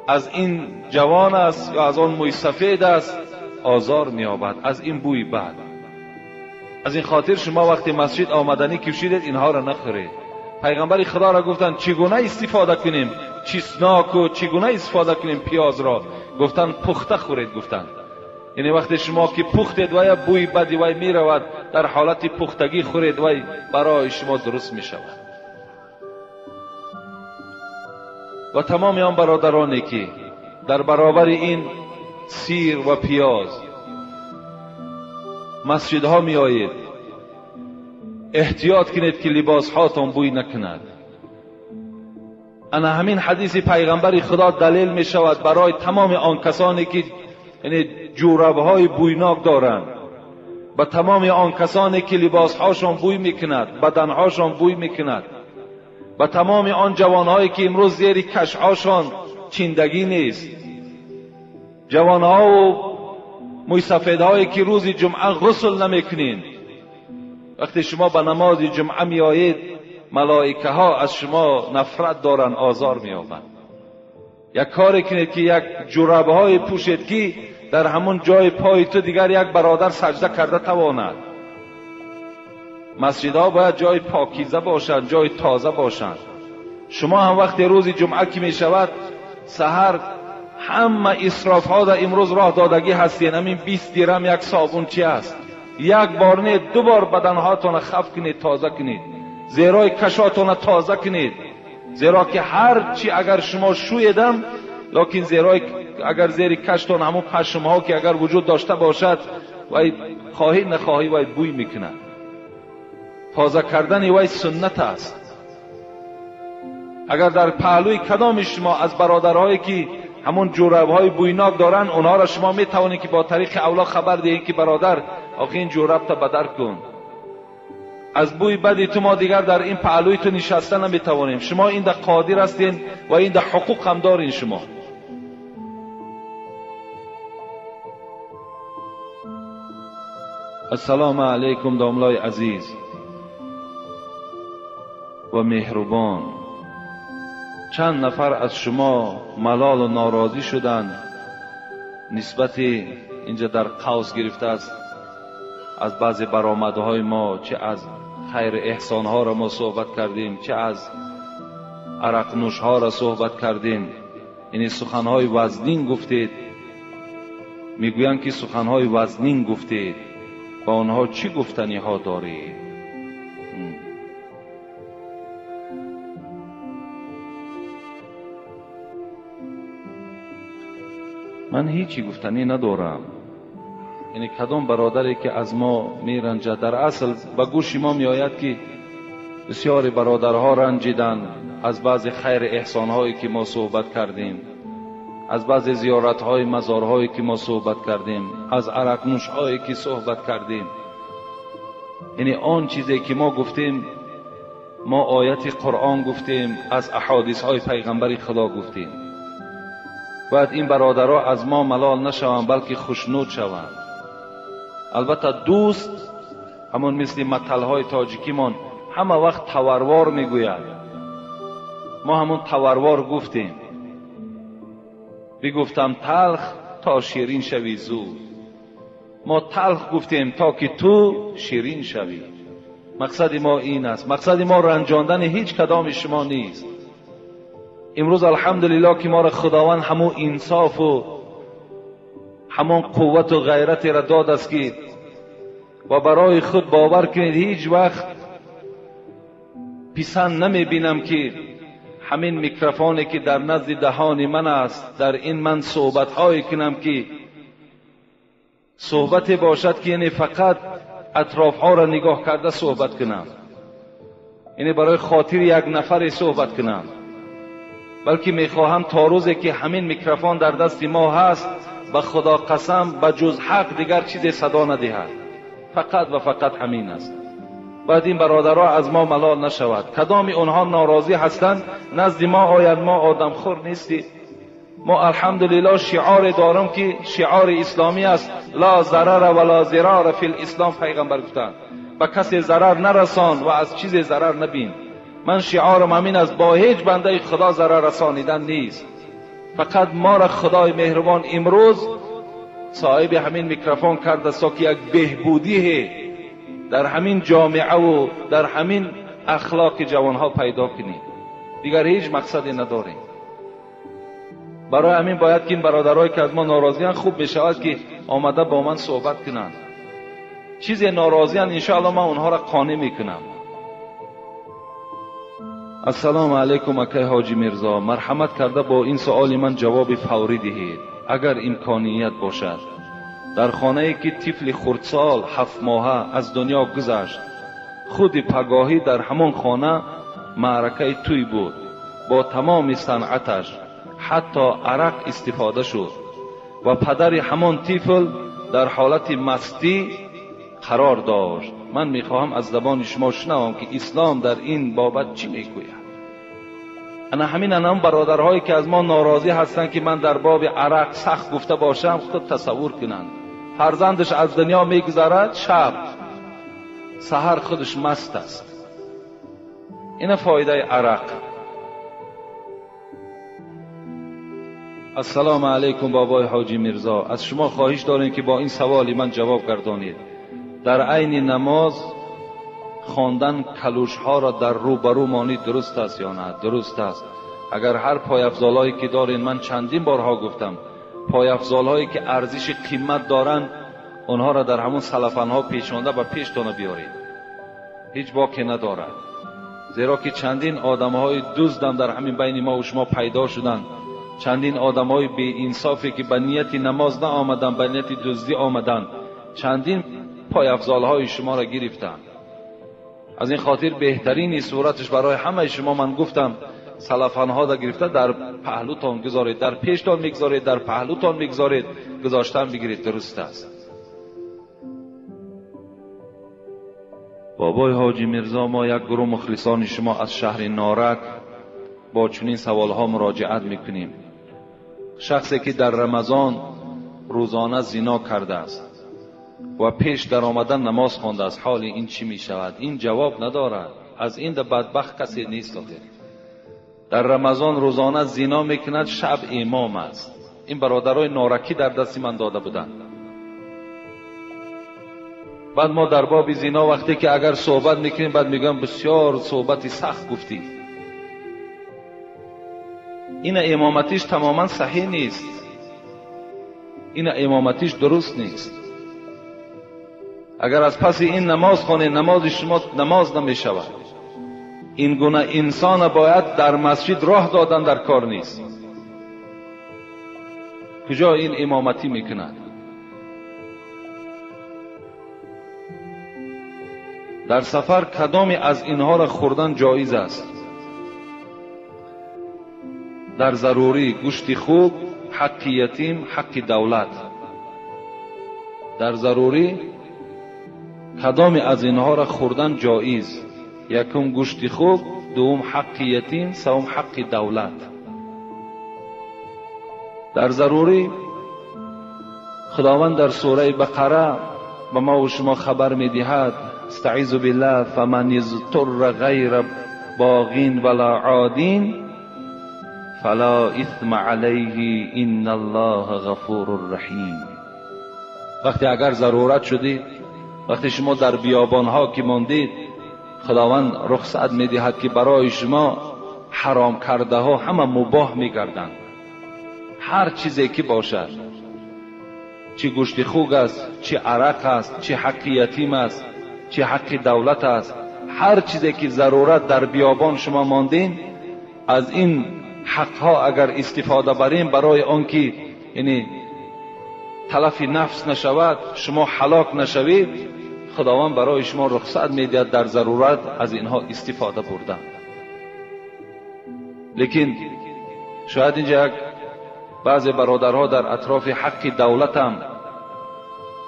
از این جوان است یا از آن موی سفید است آزار میابد از این بوی بد. از این خاطر شما وقتی مسجد آمدنی کشیدید اینها را نخورید. پیغمبر خدا را گفتند چگونه استفاده کنیم چسناک و چگونه استفاده کنیم پیاز را؟ گفتند پخته خورید. گفتند یعنی وقتی شما که پختید و بوی بدی وای می رود، در حالت پختگی خورید و برای شما درست می شود. و تمام آن برادرانی که در برابر این سیر و پیاز مسجدها می آیید، احتیاط کنید که لباس هاتون بوی نکند. انا همین حدیث پیغمبر خدا دلیل می شود برای تمام آن کسانی که یعنی جوربهای بویناک دارند، و تمام آن کسانی که لباس هاشون بوی میکند، بدن هاشون بوی میکند، و تمام آن جوانهایی که امروز زیر کشهاشون چیندگی نیست، جوانها و موی سفیدهایی که روز جمعه غسل نمیکنین، وقتی شما به نماز جمعه می آیید ملائکه ها از شما نفرت دارن، آزار می یابند. یک کاری کنید که یک جورابه های پوشید که در همون جای پای تو دیگر یک برادر سجده کرده تواند. مسجدها باید جای پاکیزه باشند، جای تازه باشند. شما هم وقتی روز جمعه که می شود سحر همه اسراف ها در امروز راه دادگی هستین. همین 20 درم یک صابون چی است؟ یک بار نه 2 بار بدن هاتون خف کنید، تازه کنید، زیرای کشاتون تازه کنید، زیرا که هر چی اگر شما شویدم لکن زیرای اگر زیر کشتون همون پشم ها که اگر وجود داشته باشد وای خواهی نخواهی وای بوی میکند. تازه کردن وای سنت است. اگر در پهلوی کدام شما از برادرهایی که همون جوربهای بویناک دارن اونها را شما میتوانید که با طریق اولا خبر دهید که برادر آخه این جورب تا بدر کن، از بوی بدی تو ما دیگر در این پهلوی تو نشسته نمیتوانیم. شما این در قادر هستین و این در حقوق هم دارین. شما السلام علیکم داملای عزیز و مهربان. چند نفر از شما ملال و ناراضی شدند نسبت اینجا در قوس گرفته است از بعضی برآمدهای ما، چه از خیر احسان ها را ما صحبت کردیم، چه از عرق نوش ها را صحبت کردیم. یعنی سخن های وزنین گفتید. میگویند که سخن های وزنین گفتید، با آنها چی گفتنی ها دارید؟ من هیچی گفتنی ندارم. یعنی کدام برادری که از ما می رنجد، در اصل به گوش ما می آید که بسیاری برادرها رنجیدن از بعض خیر احسانهایی که ما صحبت کردیم، از بعض زیارتهای مزارهایی که ما صحبت کردیم، از عرق نوشهایی که صحبت کردیم. یعنی آن چیزی که ما گفتیم، ما آیت قرآن گفتیم، از احادیث های پیغمبر خدا گفتیم. باید این برادرها از ما ملال نشوند بلکه خوشنود شوند. البته دوست همون مثل متلهای تاجیکی من همه وقت توروار میگوید. ما همون توروار گفتیم. بگفتم تلخ تا شیرین شوی زود. ما تلخ گفتیم تا که تو شیرین شوی. مقصد ما این است. مقصد ما رنجاندن هیچ کدام شما نیست. امروز الحمدلله که ما را خداوند همون انصاف و همون قوت و غیرت را داد است که و برای خود باور کنید هیچ وقت پسند نمی بینم که همین میکروفونی که در نزد دهان من است، در این من صحبت هایی کنم که صحبت باشد که یعنی فقط اطراف ها را نگاه کرده صحبت کنم، یعنی برای خاطر یک نفر صحبت کنم، بلکه میخواهم تا روزی که همین میکروفون در دست ما هست به خدا قسم به جز حق دیگر چیزی صدا ندهد. فقط و فقط همین است. بعد این برادرها از ما ملال نشود. کدام اونها ناراضی هستند نزد ما آید، ما آدم خور نیستی. ما الحمدلله شعار دارم که شعار اسلامی است، لا ضرر ولا ضرار فی الاسلام. پیغمبر گفتند به کسی ضرر نرسان و از چیزی ضرر نبین. من شعارم همین است، با هیچ بنده خدا ضرر رسانیدن نیست. فقط ما را خدای مهربان امروز صاحب همین میکروفون کرده است که یک بهبودی در همین جامعه و در همین اخلاق جوانها پیدا کنیم. دیگر هیچ مقصدی نداریم. برای همین باید که این برادرایی که از ما ناراضیان خوب بشود که آمده با من صحبت کنند. چیزی ناراضیان انشاءالله من اونها را قانع میکنم. السلام علیکم اکای حاجی میرزا، مرحمت کرده با این سوال من جواب فوری دهید اگر امکانیت باشد. در خانه‌ای که طفل خردسال 7 ماهه از دنیا گذشت، خود پگاهی در همان خانه معرکه توی بود. با تمام صنعتش حتی عرق استفاده شد و پدر همان طفل در حالت مستی قرار داشت. من میخواهم از زبان شما شنوم که اسلام در این بابت چی میگوید. انا همین انام برادرهایی که از ما ناراضی هستند که من در باب عرق سخت گفته باشم، خود تصور کنند فرزندش از دنیا میگذرد، شب سحر خودش مست است. این فایده عرق. السلام علیکم بابای حاجی میرزا، از شما خواهش داریم که با این سوالی من جواب گردانید. در عین نماز خواندن کلوش ها را در روبرو مانی درست است یا نه؟ درست است. اگر هر پای افضالایی که دارین، من چندین بارها گفتم، پای افضالایی که ارزش قیمت دارن اونها را در همون سلفن ها پیچانده و پیشتانه بیارید. هیچ باکی ندارد. زیرا که چندین آدم های دزدم در همین بین ما و شما پیدا شدند. چندین آدم های بی انصافی که به نیت نماز نه آمدن، به نیت دزدی آمدن، چندین پای افضال های شما را گرفتند. از این خاطر بهترین صورتش برای همه شما من گفتم سلفان ها را گرفته در پهلوتان گذارید، در پیشتان میگذارید، در پهلوتان میگذارید، گذاشتن بگیرید. درست است. بابای حاجی میرزا، ما یک گروه مخلصان شما از شهر نارک با چنین سوالها مراجعت میکنیم. شخصی که در رمضان روزانه زنا کرده است و پیش در آمدن نماز خوانده است، حال این چی می شود؟ این جواب ندارد. از این ده بدبخت کسی نیست. در رمضان روزانه زنا میکند، شب امام است. این برادرای نارکی در دست من داده بودند. بعد ما در باب زنا وقتی که اگر صحبت میکنیم بعد میگم بسیار صحبتی سخت گفتی. این امامتیش تماما صحیح نیست. این امامتیش درست نیست. اگر از پس این نماز خونه نماز شما نماز نمی شود. این گونه انسان باید در مسجد راه دادن در کار نیست. کجا این امامتی میکند؟ در سفر کدامی از اینها را خوردن جایز است؟ در ضروری گوشت خوب، حق یتیم، حق دولت. در ضروری کدامی از اینها را خوردن جایز؟ یکم گوشت خوب، دوم حق یتیم، سوم حق دولت. در ضروری خداوند در سوره بقره به ما و شما خبر میدهد استعیذ بالله فمن اضطر غیر باغین ولا عادین فلا اثم علیه ان الله غفور رحیم. وقتی اگر ضرورت شدید، وقتی شما در بیابانها که ماندید، خداوند رخصت میدهد که برای شما حرام کرده ها همه مباح میگردند. هر چیزی که باشد، چه گوشت خوک است، چه عرق است، چه حق یتیم است، چه حق دولت است، هر چیزی که ضرورت در بیابان شما ماندین، از این حقها اگر استفاده بریم برای آنکه یعنی تلف نفس نشود، شما هلاک نشوید، خداوند برای شما رخصت میدهد در ضرورت از اینها استفاده بردن. لیکن شاید اینجا بعضی برادرها در اطراف حق دولت هم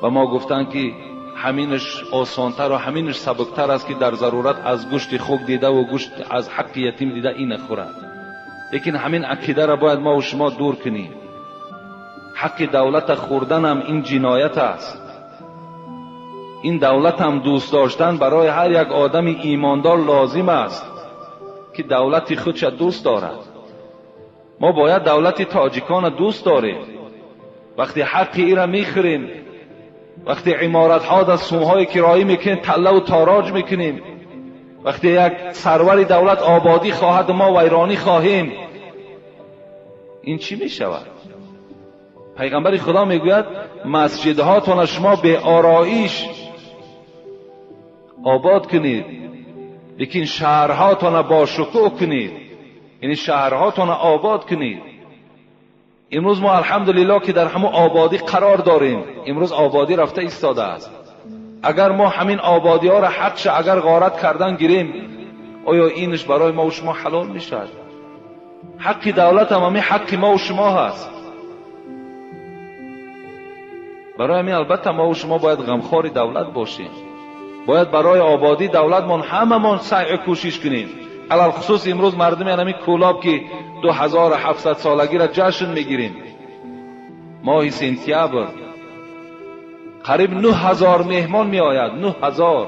و ما گفتن که همینش آسانتر و همینش سبکتر است که در ضرورت از گوشت خوک دیده و گوشت از حق یتیم دیده این خورد. لیکن همین عقیده را باید ما و شما دور کنیم. حق دولت خوردن هم این جنایت است. این دولت هم دوست داشتن برای هر یک آدم ایماندار لازم است که دولت خودش دوست دارد. ما باید دولت تاجیکان دوست داریم. وقتی حق ای را میخوریم، وقتی عمارت ها در سومهای کرایی میکنیم تله و تاراج میکنیم، وقتی یک سرور دولت آبادی خواهد ما ویرانی خواهیم، این چی میشود؟ پیغمبر خدا میگوید مسجدهاتون شما به آرایش آباد کنید، لیکن شهرهاتون با شکوه کنید، یعنی شهرهاتون آباد کنید. امروز ما الحمدلله که در همون آبادی قرار داریم. امروز آبادی رفته ایستاده است. اگر ما همین آبادی ها را حقش اگر غارت کردن گیریم، آیا اینش برای ما و شما حلال میشد؟ حق دولت هم همین حق ما و شما هست. برای همین البته ما و شما باید غمخوار دولت باشیم. باید برای آبادی دولت من همه من سعی کوشش کنیم. علال خصوص امروز مردم همین کولاب که 2700 سالگی را جشن میگیریم، ماه سپتامبر قریب 9000 مهمان می آید. 9000.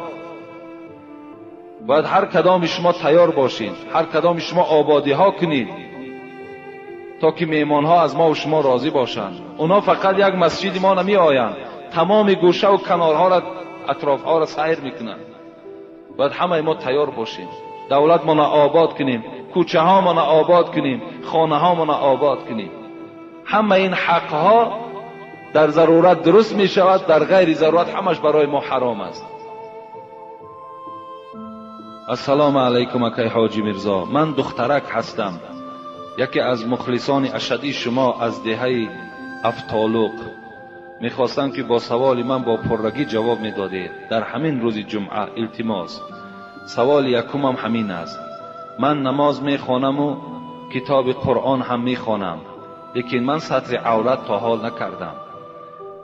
باید هر کدام شما تیار باشید، هر کدام شما آبادی ها کنید تا که مهمان ها از ما و شما راضی باشند. اونا فقط یک مسجد ما نمی آیند، تمام گوشه و کنارها را اطراف ها را سیر میکنند. باید همه ما تیار باشیم. دولت ما آباد کنیم، کوچه ها ما آباد کنیم، خانه ها ما آباد کنیم. همه این حق ها در ضرورت درست می شود، در غیر ضرورت همش برای ما حرام است. السلام علیکم اکای حاجی میرزا، من دخترک هستم، یکی از مخلصان اشدی شما از دهه افتالوق. میخواستم که با سوال من با پررگی جواب میدادید در همین روز جمعه. التماس سوال یکم هم همین است. من نماز میخوانم و کتاب قرآن هم میخوانم، لیکن من سطر عورت تا حال نکردم.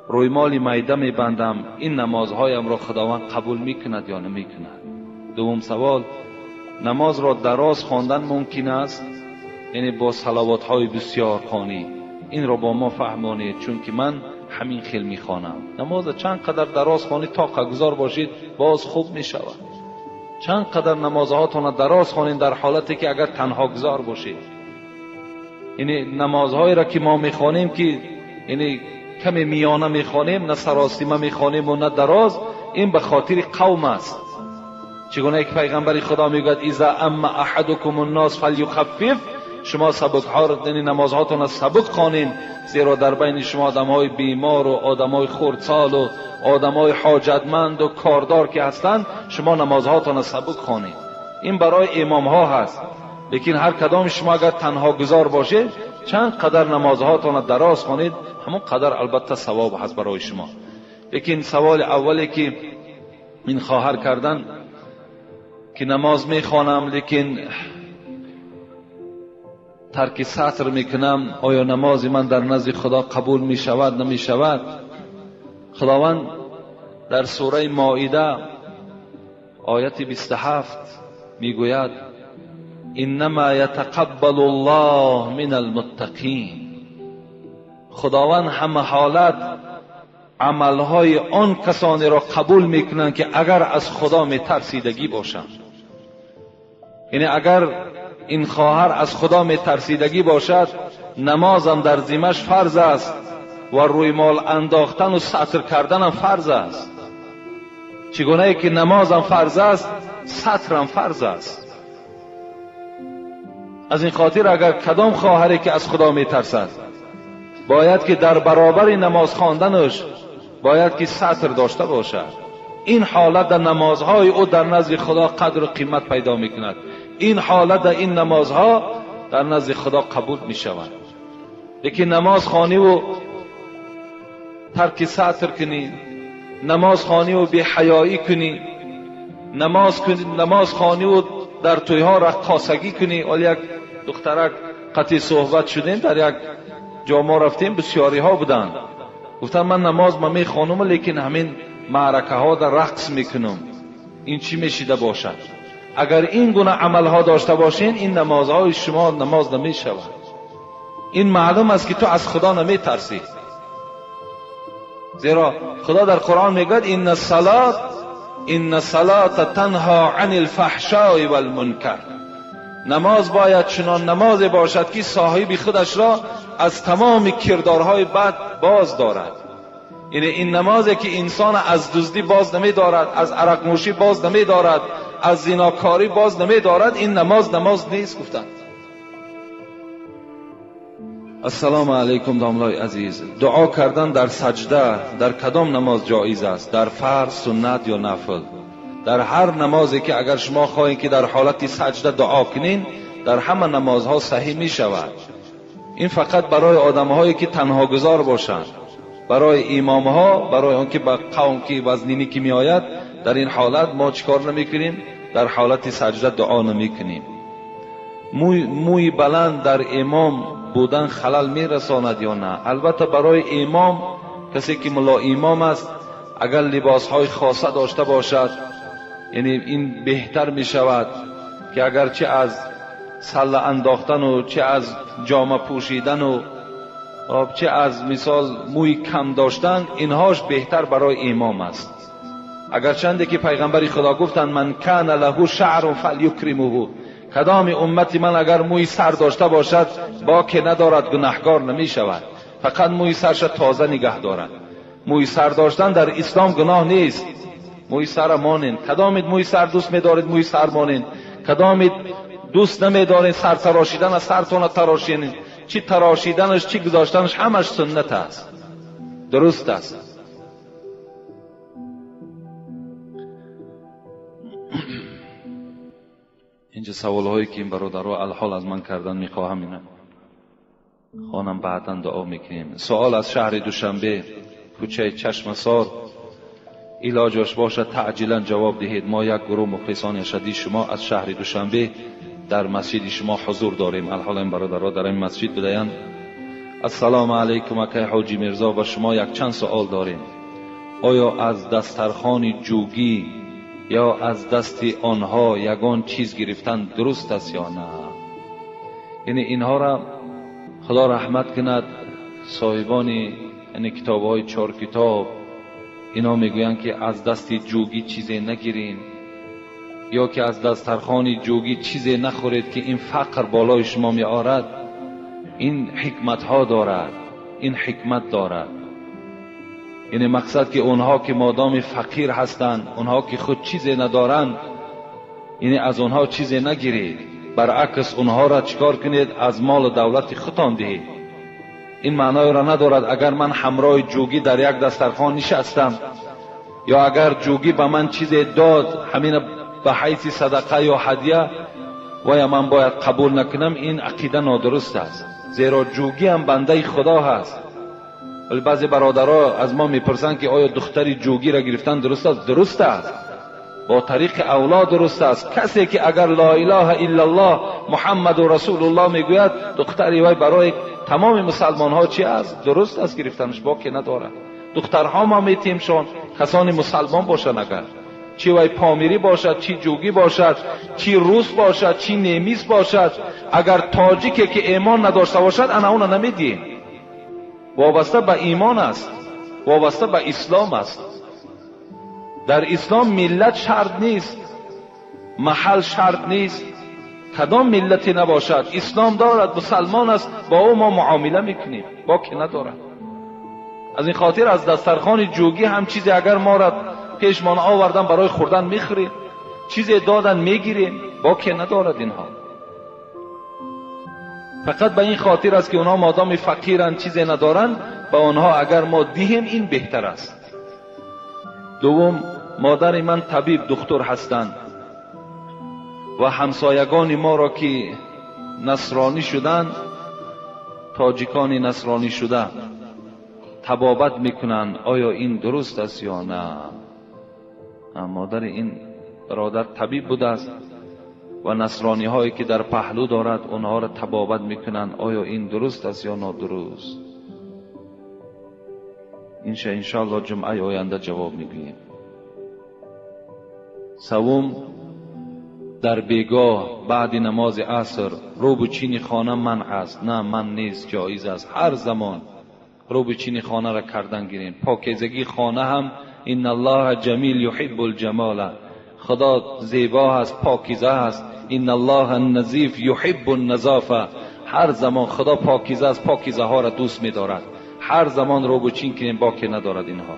رویمال میده میبندم. این نمازهایم را خداوند قبول میکند یا نمیکند؟ دوم سوال، نماز را دراز خواندن ممکن است؟ یعنی با صلوات های بسیار خوانی. این را با ما فهمانید، چون که من همین خیل میخوانم. نماز چند قدر دراز خوانید تا گزار باشید باز خوب میشود. چند قدر نمازهاتون دراز خوانید در حالتی که اگر تنها گزار باشید. یعنی نمازهایی را که ما میخوانیم که یعنی کمی میانه میخوانیم، نه سراسیمه میخوانیم و نه دراز، این به خاطر قوم است. چگونه که پیغمبر خدا میگوید اذا اما احدکم الناس فلیخفف، شما سبک ها یعنی نمازهاتون سبک خوانین، زیرا در بین شما آدمهای بیمار و آدمهای خردسال و آدمهای حاجتمند و کاردار که هستند، شما نمازهاتون سبک خوانین. این برای امام ها هست. لیکن هر کدام شما اگر تنها گزار باشید، چند قدر نمازهاتون دراز خوانید، همون قدر البته ثواب هست برای شما. لیکن سوال اولی که این خواهر کردن که نماز میخوانم لیکن ترک سطر میکنم، آیا نماز من در نزد خدا قبول میشود نمیشود؟ خداوند در سوره مائده آیت 27 میگوید انما یتقبل الله من المتقین. خداوند همه حالت عملهای آن کسانی را قبول میکنند که اگر از خدا میترسیدگی باشند. یعنی اگر این خواهر از خدا می ترسیدگی باشد، نمازم در ذمه‌اش فرض است و روی مال انداختن و سطر کردن هم فرض است. چگونه که نمازم فرض است، سطرم فرض است. از این خاطر اگر کدام خواهری که از خدا می ترسد باید که در برابر نماز خواندنش باید که سطر داشته باشد. این حالت در نمازهای او در نزد خدا قدر و قیمت پیدا می کند. این حالت در این نمازها در نزد خدا قبول می شود. لیکن نماز خوانی و ترک سطر کنی، نماز خوانی و بی حیایی کنی، نماز خوانی و در تویها رقاصگی کنی. ولی یک دخترک قطعی صحبت شدیم، در یک جا ما رفتیم، بسیاری ها بودن، گفتن من نماز می خوانم لیکن همین معرکه ها در رقص میکنم. این چی میشیده باشد؟ اگر این گونه عمل ها داشته باشین، این نمازهای شما نماز نمی شود. این معلوم است که تو از خدا نمی ترسی. زیرا خدا در قرآن میگوید این الصلاة تنها عن الفحشاء والمنکر. نماز باید چنان نماز باشد که صاحب خودش را از تمام کردارهای بد باز دارد. یعنی این نمازی که انسان از دزدی باز نمی دارد، از عرق نوشی باز نمی دارد، از زناکاری باز نمی دارد، این نماز نیست. گفتند السلام علیکم داملای عزیز، دعا کردن در سجده در کدام نماز جایز است؟ در فرض، سنت یا نفل؟ در هر نمازی که اگر شما خواهید که در حالت سجده دعا کنین، در همه نمازها صحیح می شود. این فقط برای آدم‌هایی که تنها گذار باشند، برای امام‌ها، برای اون که با قوم که وزنینی که می آید، در این حالت ما چیکار نمی کنیم؟ در حالت سجده دعا نمی کنیم. موی بلند در امام بودن خلل می رساند یا نه؟ البته برای امام، کسی که ملا امام است، اگر لباسهای خاصه داشته باشد، یعنی این بهتر می شود که اگر چه از سله انداختن و چه از جامه پوشیدن و چه از مثال موی کم داشتن، اینهاش بهتر برای امام است. اگر چنده که پیغمبر خدا گفتند من کان له شعر فلیکرمه، کدام امتی من اگر موی سر داشته باشد با که ندارد گناهکار نمی شود، فقط موی سرش تازه نگه دارد. موی سر داشتن در اسلام گناه نیست. موی سر مانین، کدامید موی سر دوست می دارید موی سر مانین، کدامید دوست نمی دارید سر تراشیدن از سرتون تراشین، چی تراشیدنش چی گذاشتنش همش سنت است، درست است. اینجا سوال هایی که این برادرها الحال از من کردن میخواهم اینا خانم بعدا دعا میکنیم. سوال از شهر دوشنبه، کوچه چشمسار، علاجش باشد تعجیلا جواب دهید. ما یک گروه مخلصان شدید شما از شهر دوشنبه در مسجد شما حضور داریم. الحال این برادرها در این مسجد بدهند. السلام علیکم اکای حاجی مرزا، و شما یک چند سوال داریم. آیا از دسترخوان جوگی یا از دست آنها یگان چیز گرفتن درست است یا نه؟ یعنی اینها را خدا رحمت کند، صاحبان یعنی کتاب های 4 کتاب اینا میگویند که از دست جوگی چیزی نگیرین، یا که از دسترخوان جوگی چیزی نخورید که این فقر بالای شما می آرد. این حکمت ها دارد، این حکمت دارد. یعنی مقصد که اونها که مادام فقیر هستند، اونها که خود چیزی ندارند، یعنی از اونها چیزی نگیرید، برعکس اونها را چکار کنید؟ از مال و دولت خودتان دهید. این معنای را ندارد اگر من همراه جوگی در یک دسترخوان نشستم یا اگر جوگی به من چیزی داد همین به حیث صدقه یا هدیه و یا من باید قبول نکنم. این عقیده نادرست است، زیرا جوگی هم بنده خدا هست. ولی بعضی برادرها از ما میپرسند که آیا دختری جوگی را گرفتن درست است؟ درست است، با طریق اولاد درست است. کسی که اگر لا اله الا الله محمد رسول الله میگوید، دختری وای برای تمام مسلمان ها چی است؟ درست است گرفتنش، باکی ندارد. دخترها ما میتیمشون کسانی مسلمان باشند، اگر چی وای پامیری باشد، چی جوگی باشد، چی روس باشد، چی نیمیز باشد، اگر تاجیکی که ایمان نداشته باشد انا اون نمیدیم. وابسته به ایمان است، وابسته به اسلام است. در اسلام ملت شرط نیست، محل شرط نیست، کدام ملتی نباشد اسلام دارد، مسلمان است، با او ما معامله میکنیم، با که ندارد. از این خاطر از دسترخوان جوگی هم چیزی اگر ما را پیشمان آوردن برای خوردن میخوریم، چیزی دادن میگیریم، با که ندارد. اینها فقط به این خاطر است که اونها مادام فقیرن چیزی ندارن، به اونها اگر ما دهیم این بهتر است. دوم، مادر من طبیب دکتر هستند و همسایگان ما را که نصرانی شدند، تاجیکان نصرانی شده طبابت میکنن، آیا این درست است یا نه؟ مادر این برادر طبیب بوده است و نصرانی هایی که در پهلو دارد اونها را طبابت میکنن، آیا این درست است یا نادرست؟ انشاءالله جمعه آینده جواب میگوییم. سوم، در بیگاه بعد نماز عصر رو به چین خانه منع است. نه، من نیست، جایز است. هر زمان رو به چین خانه را کردن گیرین. پاکیزگی خانه هم ان الله جمیل یحب الجمال، خدا زیبا است، پاکیزه است. ان الله النظیف یحب النظافه، هر زمان خدا پاکیزه است، پاکیزه ها را دوست می دارد. هر زمان رو به چین کنین، باکی ندارد اینها.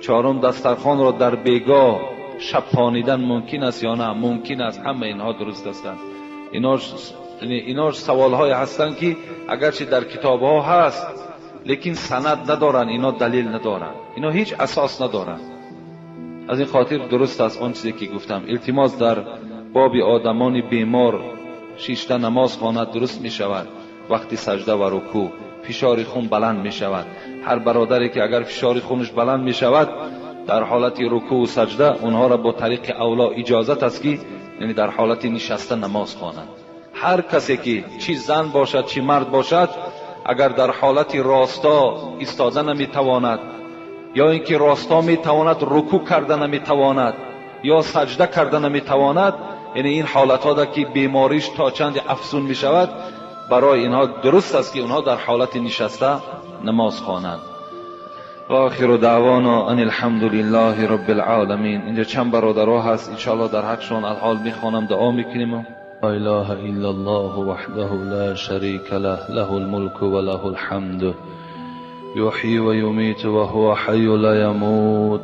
چهارم، دسترخوان را در بیگاه شب پانیدن ممکن است یا نه؟ ممکن است. همه اینها درست هستند. اینا سوال های هستند که اگرچه در کتاب ها هست لیکن سند ندارن، اینا دلیل ندارن، اینا هیچ اساس ندارن. از این خاطر درست است آن چیزی که گفتم. التماس در باب آدمان بیمار شیشته نماز خواند درست می شود. وقتی سجده و رکوع فشار خون بلند می شود. هر برادری که اگر فشار خونش بلند می شود در حالت رکوع و سجده، اونها را با طریق اولا اجازت است که یعنی در حالت نشسته نماز خوانند. هر کسی که چی زن باشد چی مرد باشد، اگر در حالت راستا ایستاده نمیتواند، یا اینکه راستا میتواند رکوع کرده نمیتواند، یا سجده کرده نمیتواند، یعنی این حالت ها که بیماریش تا چند افزون میشود، برای اینها درست است که اونها در حالت نشسته نماز خوانند. و آخر دعوانا ان الحمد لله رب العالمین. اینجا چند برادرها هست، انشاءالله در حقشون الحال میخوانم، دعا میکنیم. لا اله الا الله وحده لا شريك له، له الملك وله الحمد، يحيي ويميت وهو حي لا يموت.